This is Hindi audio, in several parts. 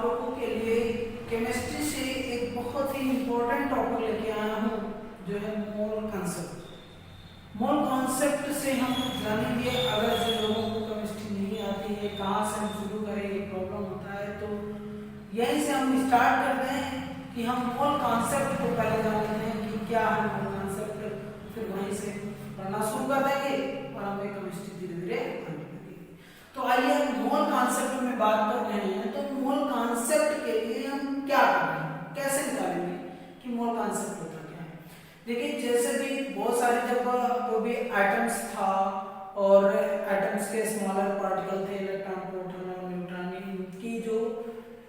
आप लोगों के लिए केमिस्ट्री से एक बहुत ही इम्पोर्टेंट टॉपिक लेके आया हूँ, जो है मोल कॉन्सेप्ट। मोल कॉन्सेप्ट से हम जानेंगे, अगर जो लोगों को केमिस्ट्री नहीं आती है, कहाँ से हम शुरू करें, ये प्रॉब्लम होता है। तो यहीं से हम स्टार्ट करते हैं कि हम मोल कॉन्सेप्ट को पहले जानते हैं कि क्या है मोल कॉन्सेप्ट, फिर वहीं से पढ़ना शुरू कर देंगे और हमें केमिस्ट्री धीरे धीरे आने लगेगी। तो आइए मोल कॉन्सेप्ट में बात कर रहे हैं। तो मोल कॉन्सेप्ट के लिए हम क्या करेंगे, कैसे निकालेंगे कि मोल कॉन्सेप्ट होता क्या है। देखिए, जैसे भी बहुत सारे जब कोई भी एटम्स था और एटम्स के स्मॉलर पार्टिकल थे, इलेक्ट्रॉन, प्रोटॉन और न्यूट्रॉन, इनकी जो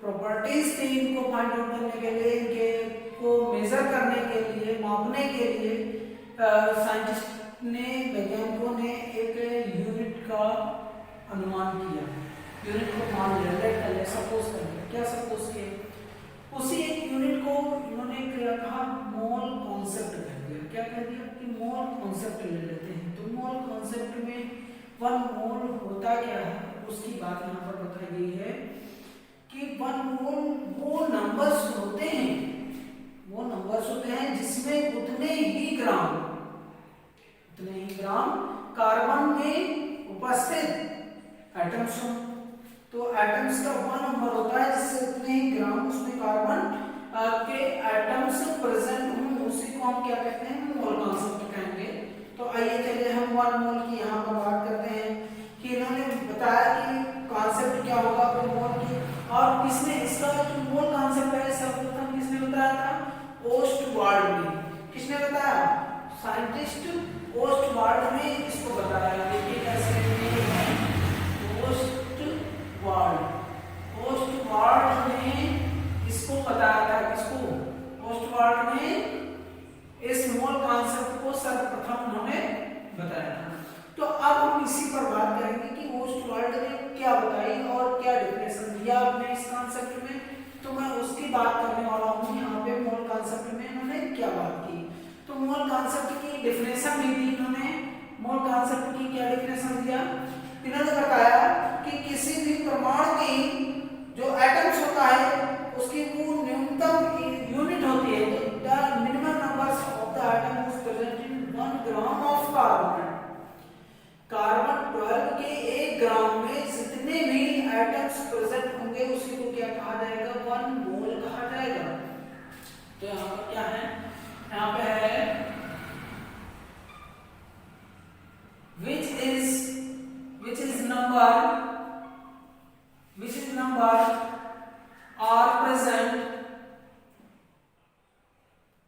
प्रॉपर्टीज थी, इनको फाइंड आउट करने के लिए, इनके को मेजर करने के लिए, मापने के लिए साइंटिस्ट ने, वैज्ञानिकों ने एक यूनिट का अनुमान किया। यूनिट को मान लिया, लेट कर लिया, सपोज कर लिया। क्या सपोज किया? उसी एक यूनिट को इन्होंने क्या कहा, मोल कॉन्सेप्ट कह दिया। क्या कह दिया कि मोल कॉन्सेप्ट ले लेते हैं। तो मोल कॉन्सेप्ट में 1 मोल होता क्या है, उसकी बात यहाँ पर बताई गई है कि 1 मोल वो नंबर्स होते हैं, वो नंबर्स होते हैं जिसमें उतने ही ग्राम कार्बन में उपस्थित एटम्स हों। तो एटम्स का 1 नंबर होता है जिससे उतने ही ग्राम उसमें कार्बन के एटम्स प्रेजेंट हों, उसी को हम क्या कहते हैं, मोल कॉन्सेप्ट कहेंगे। तो आइए चलिए हम 1 मोल की यहाँ पर बात करते हैं कि इन्होंने बताया कि कॉन्सेप्ट क्या होगा फिर मोल की, और किसने इसका जो मोल कॉन्सेप्ट है सर्वप्रथम किसने बताया था, ओस्टवाल्ड ने। किसने बताया? साइंटिस्ट ओस्टवाल्ड ने इसको बताया। देखिए कैसे, ओस्टवाल्ड ने इसको बताया था। किसको? ओस्टवाल्ड ने इस मोल कॉन्सेप्ट को सर्वप्रथम उन्होंने बताया था। तो अब हम इसी पर बात करेंगे कि ओस्टवाल्ड ने क्या बताई और क्या डेफिनेशन दिया अपने इस कॉन्सेप्ट में। तो मैं उसकी बात करने वाला हूँ यहाँ पे। मोल कॉन्सेप्ट में इन्होंने क्या बात की, तो मोल कॉन्सेप्ट की डेफिनेशन भी दी इन्होंने। मोल कॉन्सेप्ट की क्या डेफिनेशन दिया? इन्होंने बताया कि किसी भी परमाणु की जो एटम्स होता है उसकी वो न्यूनतम यूनिट होती है। The minimum numbers of the atom is present in 1 gram of carbon. Carbon 12 के 1 ग्राम में जितने भी एटम्स प्रेजेंट होंगे उसी को क्या कहा जाएगा, 1 मोल कहा जाएगा। तो यहाँ पर क्या है, यहाँ पे है which is number are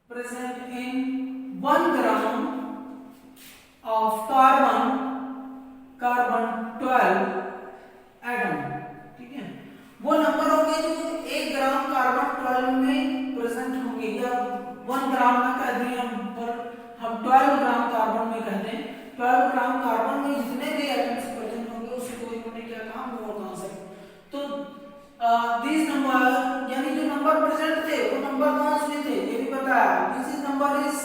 present in 1 gram of carbon 12 atom. ठीक है, वो नंबर होंगे जो 1 ग्राम कार्बन 12 में प्रेजेंट होंगे, या 1 ग्राम में कह दें हम 12 ग्राम कार्बन में कह दें। 12 ग्राम कार्बन में जितने भी एटम्स प्रेजेंट होंगे उसी को इन्होंने क्या कहा, मोल कॉन्सेप्ट। तो दिस नंबर, यानी जो नंबर प्रेजेंट थे वो नंबर कौन से थे ये भी बताया। दिस नंबर इज,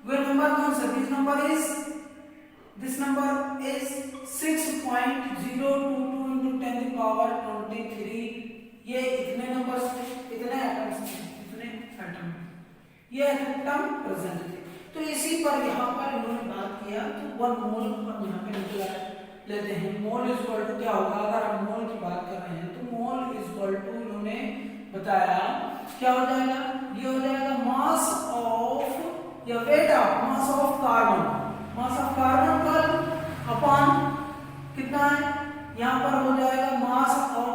वो नंबर कौन सा, this number is 6.022 into 10 the power 23। ये इतने नंबर्स थे, इतने एटम्स थे, इतने एटम, ये एटम प्रेजेंट थे। तो इसी पर यहाँ पर इन्होंने बात किया। तो 1 मोल हम यहाँ पे निकला लेते हैं। मोल इज इक्वल टू क्या होगा, अगर हम मोल की बात कर रहे हैं तो मोल इज इक्वल टू इन्होंने बताया क्या हो जाएगा, ये हो जाएगा मास ऑफ या weight of mass of carbon. Mass of carbon पर अपॉन कितना है, यहाँ पर हो जाएगा मास ऑफ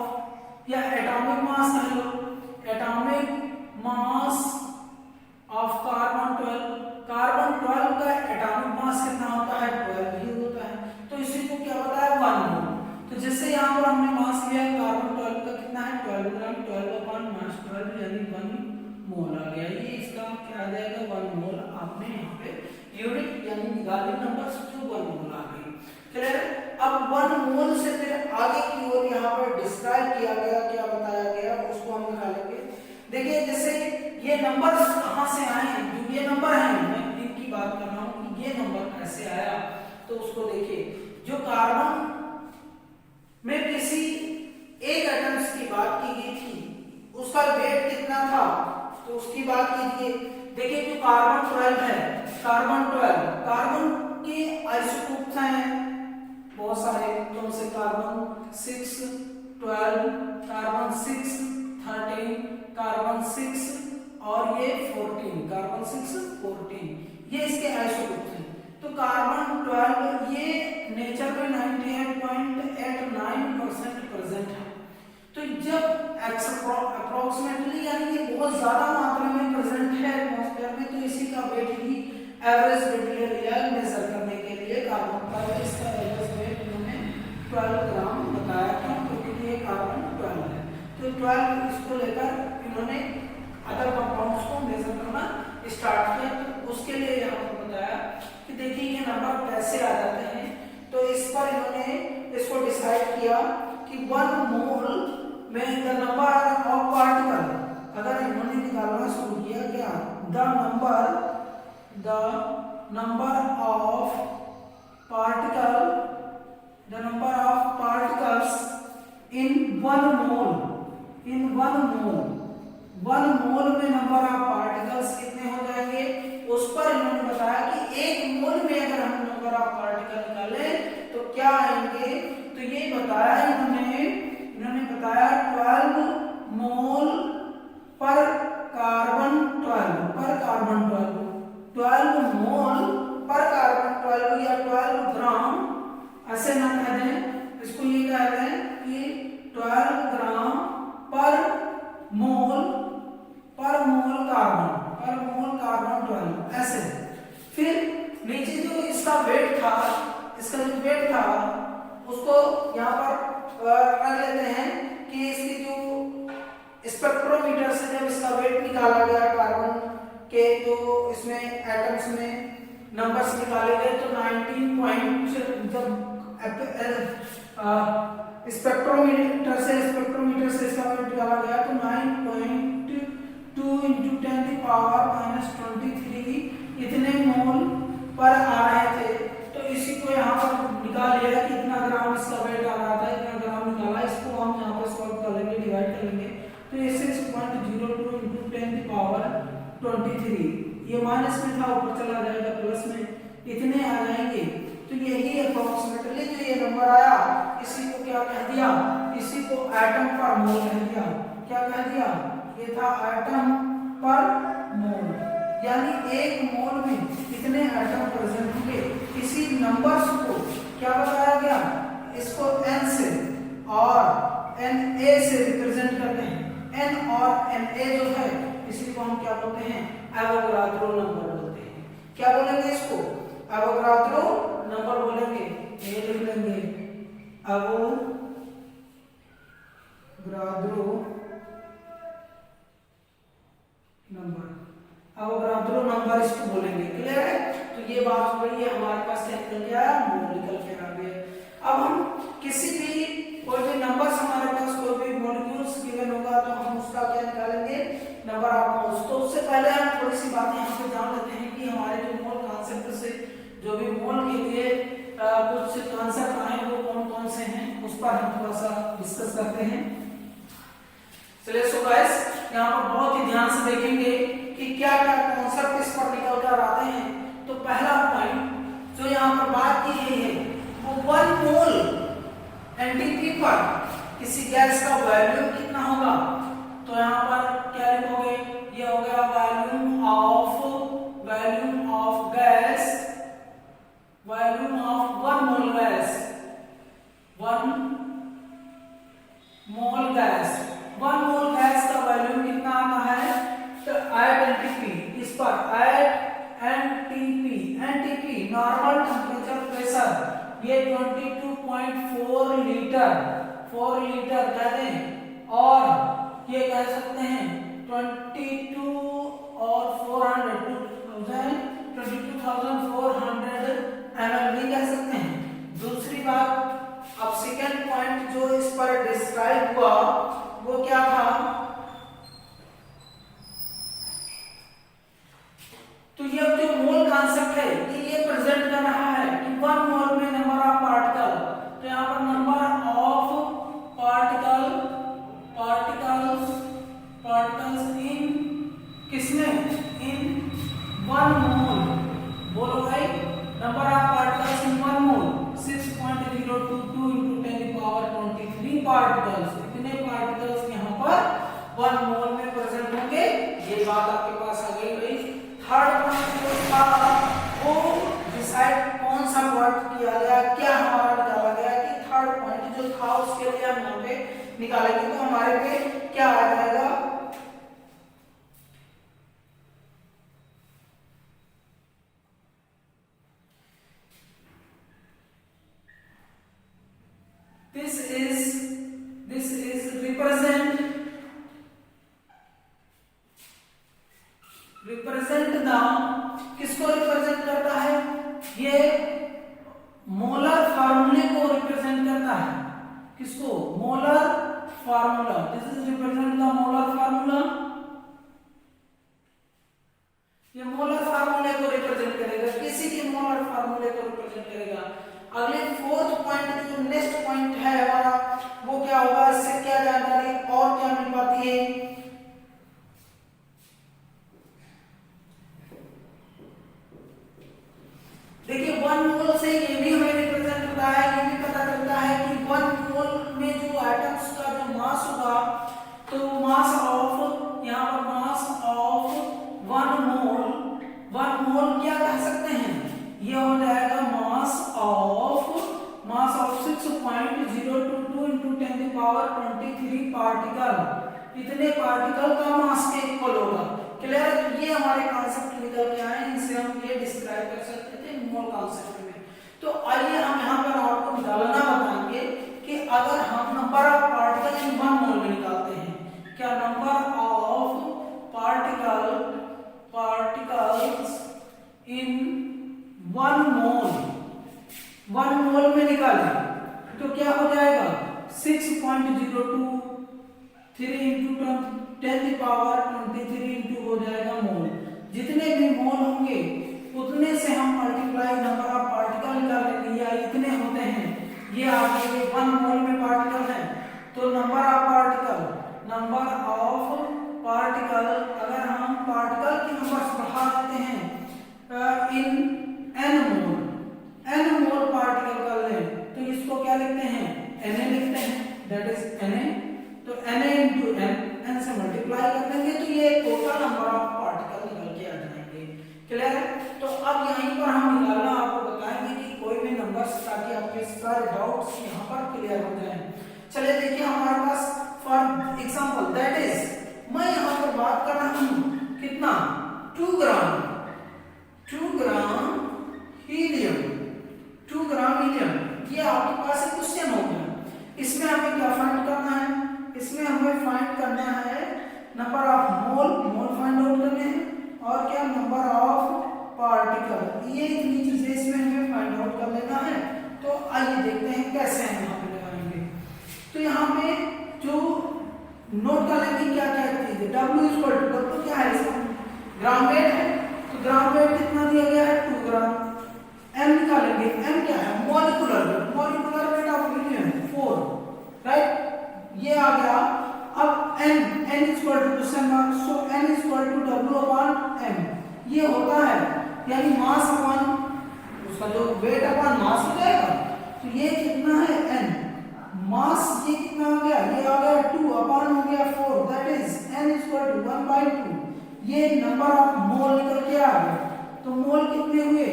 या एटॉमिक मास कह लो, atomic mass of carbon 12। Carbon 12 का एटॉमिक मास कितना होता है, 12 ही होता है। तो इसी को क्या बताया, 1 मोल। तो जैसे यहाँ पर हमने मास लिया कार्बन 12 का कितना है, 12 ग्राम, 12 अपॉन मास 12 यानी 1 मोल आ गया। ये इसका क्या आ जाएगा, 1 मोल। आपने यहाँ पे यूनिट यानी निकाली नंबर जो 1 मोल आ गई। क्लियर? अब 1 मोल से फिर आगे की ओर यहाँ पर डिस्क्राइब किया गया, क्या बताया गया उसको हम निकालेंगे। देखिए जैसे ये नंबर्स कहाँ से आए, जो ये नंबर हैं, मैं इनकी बात कर रहा हूँ कि ये नंबर कैसे आया। तो उसको देखिए, जो कार्बन में किसी एक एटम्स की बात की गई थी, पर वेट कितना था, तो उसकी बात कीजिए। देखिए जो कार्बन 12 है, कार्बन 12, कार्बन के आइसोटोप्स हैं बहुत सारे, कौन से, कार्बन 6 12, कार्बन 6 13, कार्बन 6 और ये 14, कार्बन 6 14, ये इसके आइसोटोप्स हैं। तो कार्बन 12 ये नेचर में 98.89% प्रेजेंट है। तो जब अप्रोक्सीमेटली यानी कि बहुत ज्यादा मात्रा में प्रेजेंट है एटमॉस्फेयर में, तो इसी का वेट ही एवरेज वेट लिया मेजर करने के लिए कार्बन का इसका एवरेज वेट इन्होंने 12 ग्राम बताया था, क्योंकि ये कार्बन 12 है। तो 12 इसको लेकर इन्होंने अदर कंपाउंड्स को मेजर करना स्टार्ट किया। तो उसके लिए यहाँ पर बताया कि देखिए ये नंबर कैसे आ जाते हैं। तो इस पर इन्होंने इसको डिसाइड किया कि 1 मोल में द नंबर ऑफ पार्टिकल, अगर इन्होंने निकालना शुरू किया क्या, the number of particles in 1 मोल, 1 मोल में नंबर ऑफ पार्टिकल्स कितने हो जाएंगे, उस पर इन्होंने बताया कि 1 मोल में अगर हम नंबर ऑफ पार्टिकल निकालें तो क्या आएंगे। तो ये बताया इन्होंने बताया 12 मोल पर कार्बन 12 मोल पर कार्बन 12 या 12 ग्राम, ऐसे ना कह दें, इसको ये कह दें कि 12 ग्राम पर मोल कार्बन 12, ऐसे। फिर नीचे जो इसका वेट था, उसको यहाँ पर रख लेते हैं कि इसकी जो स्पेक्ट्रोमीटर से जब इसका वेट निकाला गया कार्बन के, तो इसमें एटम्स में नंबर्स निकाले गए, तो 19 पॉइंट, जब स्पेक्ट्रोमीटर से इसका वेट निकाला गया तो 9.2 into 10⁻⁻23 इतने मोल पर आ रहे थे। तो इसी को यहाँ पर निकाल लिया कि इतना ग्राम इसका वेट आ रहा था, इतना ग्राम निकाला, इसको हम यहाँ पर सॉल्व कर लेंगे, डिवाइड करेंगे। तो ये 6.02 into 10⁻23, ये माइनस में था, ऊपर चला जाएगा प्लस में, इतने आ जाएंगे। तो यही अप्रोक्सीमेटली जो ये नंबर आया, इसी को क्या कह दिया, इसी को एटम पर मोल कह दिया। क्या कह दिया, ये था एटम पर मोल, यानी 1 मोल में कितने एटम प्रेजेंट होंगे। इसी नंबर्स को क्या बताया गया, इसको n से और Na से रिप्रेजेंट करते हैं। n और Na जो है, इसी को हम क्या बोलते हैं, एवोगाड्रो नंबर बोलते हैं। क्या बोलेंगे इसको, एवोगाड्रो नंबर बोलेंगे। ये लिख लेंगे एवोगाड्रो नंबर इसको बोलेंगे। क्लियर है। तो ये बात हो गई है, हमारे पास क्या निकल गया, मोल निकल के आ गया। अब हम किसी भी कोई भी नंबर्स, हमारे पास कोई भी मॉलिक्यूल्स गिवन होगा तो हम उसका क्या निकालेंगे, नंबर ऑफ मोल्स। तो उससे पहले हम थोड़ी सी बातें यहाँ पे जान लेते हैं कि हमारे जो मोल कॉन्सेप्ट से जो भी मोल के लिए कुछ कॉन्सेप्ट आए वो कौन कौन से हैं, उस पर हम थोड़ा सा डिस्कस करते हैं। चलिए सो गाइस, यहाँ पर बहुत ही ध्यान से देखेंगे कि क्या क्या कॉन्सेप्ट इस पर निकल कर आते हैं। तो पहला पॉइंट जो यहाँ पर बात की गई है वो 1 मोल एनटीपी पर किसी गैस का वॉल्यूम कितना होगा। तो यहाँ पर क्या लिखोगे, ये हो गया volume of gas, volume of 1 mole gas, 1 mole gas, 1 mole gas का वॉल्यूम कितना आता है। तो एट एनटीपी, इस पर at NTP normal temperature pressure, ये 22.4 लीटर, 4 लीटर कह दें, और ये कह सकते हैं 22 और 400 22,400 ml भी कह सकते हैं। दूसरी बात, अब सेकेंड पॉइंट जो इस पर डिस्क्राइब हुआ वो क्या था, तो ये जो मोल कॉन्सेप्ट है ये प्रेजेंट कर रहा है कि 1 मोल में नंबर ऑफ पार्टिकल। तो यहाँ पर number of particles particles in किसमें, इन 1 मोल। बोलो भाई, number of particles in 1 mole 6.022 into 10⁻23 particles. इतने पार्टिकल्स यहाँ पर 1 मोल में प्रेजेंट होंगे। ये बात आपके पास आ गई भाई। थर्ड पॉइंट जो था वो डिसाइड कौन सा वर्ड किया गया, क्या हमारा निकाला गया कि थर्ड पॉइंट जो था उसके लिए हम यहाँ पे निकालेंगे। तो हमारे पे क्या आ जाएगा, this is represent द, किसको रिप्रेजेंट करता है, ये मोलर फार्मूले को रिप्रेजेंट करता है। किसको, molar formula. This is represent the molar formula. ये मोलर फार्मूले को रिप्रेजेंट करेगा, किसी के मोलर फार्मूले को रिप्रेजेंट करेगा। अगले फोर्थ पॉइंट जो नेक्स्ट पॉइंट है हमारा वो क्या होगा, इससे क्या जानकारी और क्या मिल पाती है, देखिए 1 मोल से ये भी हमें रिप्रेजेंट होता है, ये भी पता चलता है कि 1 मोल में जो एटम्स का जो मास होगा तो मास ऑफ, यहाँ पर मास ऑफ 1 मोल क्या कह सकते हैं, ये हो जाएगा मास ऑफ 6.022 into 10⁻23 पार्टिकल। इतने पार्टिकल का मास के इक्वल होगा। क्लियर, ये हमारे कॉन्सेप्ट निकल के आए, इनसे हम ये डिस्क्राइब कर सकते थे मोल कॉन्सेप्ट में। तो आइए हम यहाँ पर आपको निकालना बताएंगे कि अगर हम नंबर ऑफ पार्टिकल इन 1 मोल में निकालते हैं, क्या नंबर ऑफ पार्टिकल्स इन 1 मोल में निकालें तो क्या हो जाएगा, 6.023 into 10⁻23 into हो जाएगा मोल। जितने भी मोल होंगे उतने से हम मल्टीप्लाई नंबर ऑफ पार्टिकल निकालेंगे, या इतने होते हैं, ये आपके 1 मोल में पार्टिकल है तो नंबर ऑफ पार्टिकल अगर हम पार्टिकल की नंबर बढ़ा देते हैं इन n मोल पार्टिकल कर लें तो इसको क्या लिखते हैं, Na लिखते हैं, दैट इज Na। तो Na into n से मल्टीप्लाई कर देंगे तो ये टोटल नंबर ऑफ पार्टिकल निकल के आ जाएंगे। क्लियर है, तो अब यहीं पर हम निकालना आपको बताएंगे कि कोई भी नंबर्स, ताकि आपके सारे डाउट्स यहाँ पर क्लियर हो जाएं। चलिए देखिए हमारे पास फॉर एग्जांपल दैट इज, मैं यहाँ पर बात कर रहा हूँ कितना, 2 ग्राम हीलियम। ये आपके पास एक क्वेश्चन हो गया, इसमें हमें क्या फाइंड करना है, इसमें हमें फाइंड करना है number of mole find out करने हैं, और क्या नंबर ऑफ पार्टिकल, ये इतनी चीजें इसमें हमें फाइंड आउट कर लेना है। तो आइए देखते हैं कैसे हम यहाँ पे लगाएंगे। तो यहाँ पे जो नोट कर लेंगे क्या क्या चीजें, W क्या है, इसका ग्राम वेट है, तो ग्राम वेट कितना दिया गया है, 2 ग्राम। m निकालेंगे, m क्या है, molecular weight of helium 4, right, ये आ गया। अब n equal to question mark, so n equal to W/m, ये होता है यानी मास अपॉन उसका जो वेट अपॉन मास हो जाएगा। तो ये कितना है n, मास ये कितना आ गया, ये आ गया 2 अपॉन हो गया 4, that is n equal to 1/2, ये नंबर ऑफ मोल निकल के आ गया। तो मोल कितने हुए,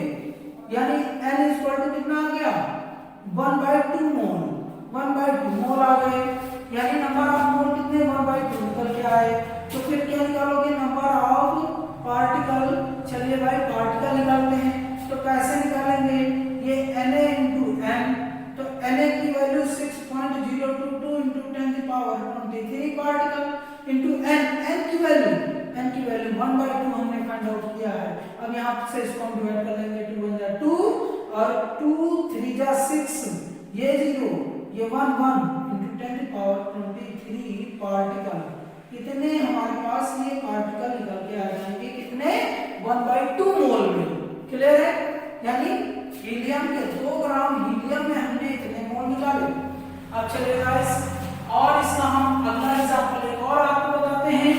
यानी n इक्वल टू कितना आ गया, 1/2 मोल आ गए, यानी नंबर ऑफ मोल कितने, 1/2 निकल के आए। तो फिर क्या निकालोगे, नंबर ऑफ पार्टिकल। चलिए भाई पार्टिकल निकालते हैं, तो कैसे निकालेंगे, ये Na into m, तो Na की value 6.022 into 10⁻23 particle into n की वैल्यू 1/2 हमने फाइंड आउट किया है। अब यहाँ से इसको हम डिवाइड कर लेंगे, 2 1 जा 2 और 2 3 जा 6, ये 0 ये 1 into 10⁻23 पार्टिकल। कितने हमारे पास ये पार्टिकल निकल के आ जाएंगे, कितने, 1/2 मोल में। क्लियर है, यानी हीलियम के 2 ग्राम हीलियम में हमने इतने मोल निकाले। अब चलिए गाइस, और इसका हम अगला एग्जांपल एक और आपको बताते हैं।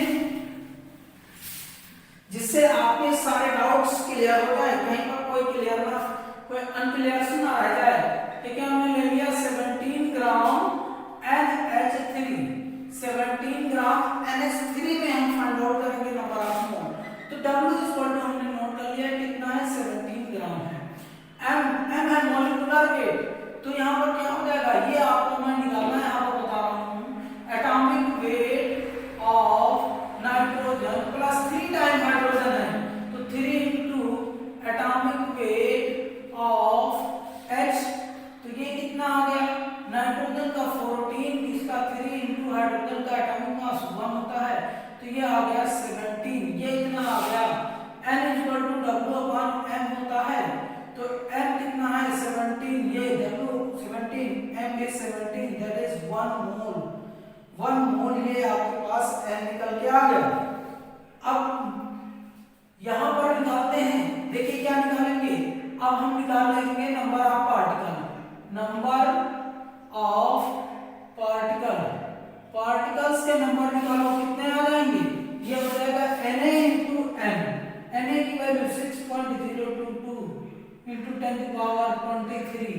NH3 में हम फाइंड आउट करेंगे नंबर ऑफ मोल। तो W इक्वल टू हमने नोट कर लिया कितना है 17 ग्राम है। M है मॉलिक्यूलर वेट, तो यहाँ पर क्या हो जाएगा, ये आपको मैं निकालना है, यहाँ पर बता रहा हूँ atomic weight of nitrogen plus 3 time hydrogen है, तो 3 into atomic weight of H, तो ये कितना आ गया, नाइट्रोजन का 14, इसका 3 इंटू हाइड्रोजन का एटॉमिक मास 1 होता है, तो ये आ गया 17, ये इतना आ गया। N equal to W upon M होता है, तो M कितना है 17, ये W 17, M is 17, that is 1 मोल, 1 मोल ये आपके पास M निकल के आ गया। अब यहां पर निकालते हैं, देखिए क्या निकालेंगे, अब हम निकाल लेंगे number of particle, number of particle, particles के नंबर निकालो कितने आ जाएंगे, ये हो जाएगा Na into n, Na की वैल्यू 6.022 into 10 to power 23,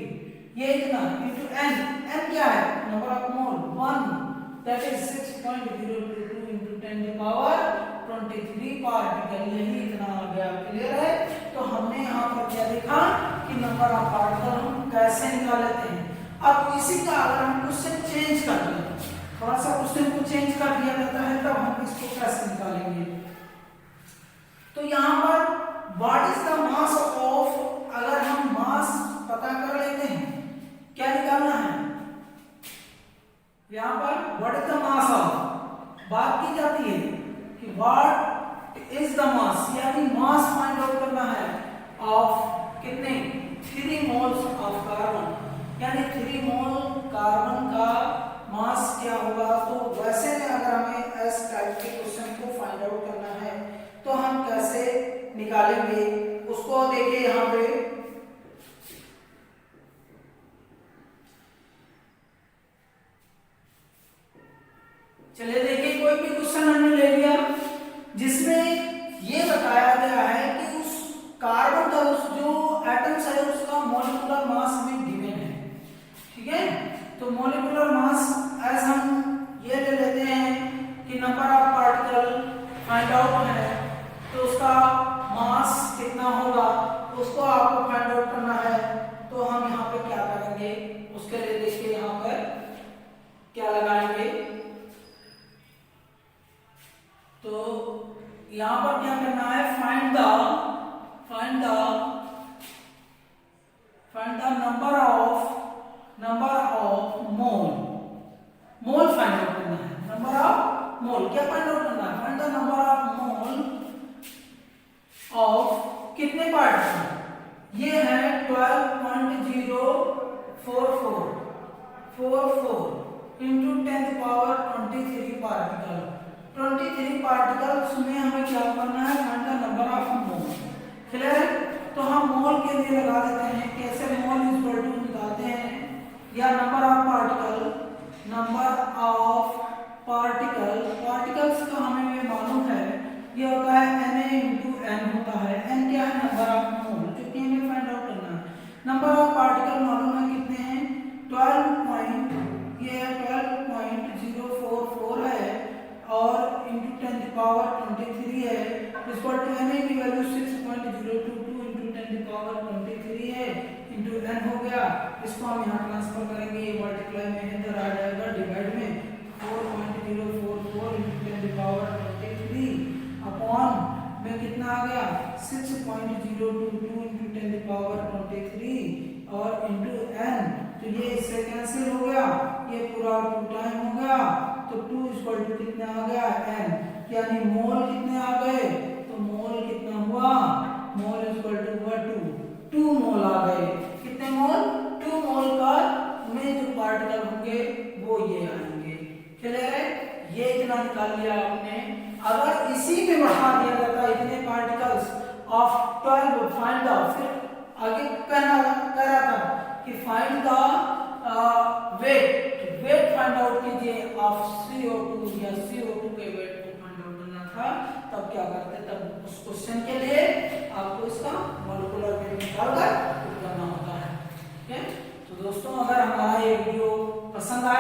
ये इतना into n, n क्या है number of mole 1, that is 6.022 into 10 to power 23 particle, यही इतना आ गया। क्लियर है? तो हमने यहाँ पर क्या देखा कि नंबर ऑफ पार्टिकल हम कैसे निकाल लेते हैं। अब इसी का अगर हम क्वेश्चन चेंज कर दें, थोड़ा सा क्वेश्चन को चेंज कर दिया जाता है, तब हम इसको कैसे निकालेंगे। तो यहाँ पर what is the mass of, अगर हम मास पता कर लेते हैं, क्या निकालना है यहाँ पर, what is the mass of, बात की जाती है कि व्हाट इज द मास, यानी मास फाइंड आउट करना है ऑफ कितने 3 मोल्स ऑफ कार्बन, यानी 3 मोल कार्बन का मास क्या होगा। तो वैसे में अगर हमें इस टाइप के क्वेश्चन को फाइंड आउट करना है तो हम कैसे निकालेंगे उसको देखिए यहाँ पे, चलिए देखिए कोई भी क्वेश्चन हमने ले लिया जिसमें ये बताया गया है कि उस कार्बन का उस जो एटम्स है उसका मॉलिक्यूलर मास हमें गिवन है, ठीक है। तो मॉलिक्यूलर मास एज हम ये ले लेते हैं कि number of particle find out है, तो उसका मास कितना होगा उसको आपको फाइंड आउट करना है। तो हम यहाँ पे क्या करेंगे उसके लिए देखिए यहाँ पर क्या लगाएंगे, तो यहाँ पर क्या करना है, find the number of mole find out करना है, नंबर ऑफ मोल क्या फाइंड आउट करना है, find the number of mole of कितने पार्टिकल, ये है 12.044 into 10 power 23 पार्टिकल, 23 पार्टिकल्स में हमें क्या करना है, find the number of mole. Clear है? तो हम मोल के लिए लगा देते हैं, कैसे मोल इक्वल टू निकालते हैं, या नंबर ऑफ पार्टिकल्स का हमें मालूम है, ये होता है Na into n होता है, n क्या है नंबर ऑफ मोल, जो कि हमें फाइंड आउट करना है। नंबर ऑफ पार्टिकल मालूम है कितने हैं, 12.044 है और इंटू 10 की पावर 23 है, इक्वल टू Na की वैल्यू 6.022 इंटू 10 की पावर 23 है, इंटू n हो गया। इसको हम यहाँ ट्रांसफर करेंगे, मल्टीप्लाई में इधर आ जाएगा, डिवाइड में 4.044 इंटू 10 की पावर 23 अपॉन में कितना आ गया 6.022 इंटू 10 की पावर 23 और इंटू n, तो ये इससे कैंसिल हो गया, ये पूरा 2 टाइम हो गया, तो 2 इक्वल टू कितना आ गया n, यानी मोल कितने आ गए, तो मोल कितना हुआ, मोल इक्वल टू हुआ 2 मोल आ गए, कितने मोल 2 मोल का में जो पार्टिकल होंगे वो ये आएंगे। क्लियर है? ये इतना निकाल लिया आपने। अगर इसी में बढ़ा दिया जाता इतने पार्टिकल्स ऑफ 12 फाइंड द, फिर आगे कहना कह रहा था कि find the weight find out कीजिए ऑफ CO2 या CO2 के वेट को फाइंड आउट करना था, तब क्या करते, तब उस क्वेश्चन के लिए आपको इसका मॉलिक्यूलर वेट निकालकर करना होता है। ठीक है? तो दोस्तों अगर हमारा ये वीडियो पसंद आया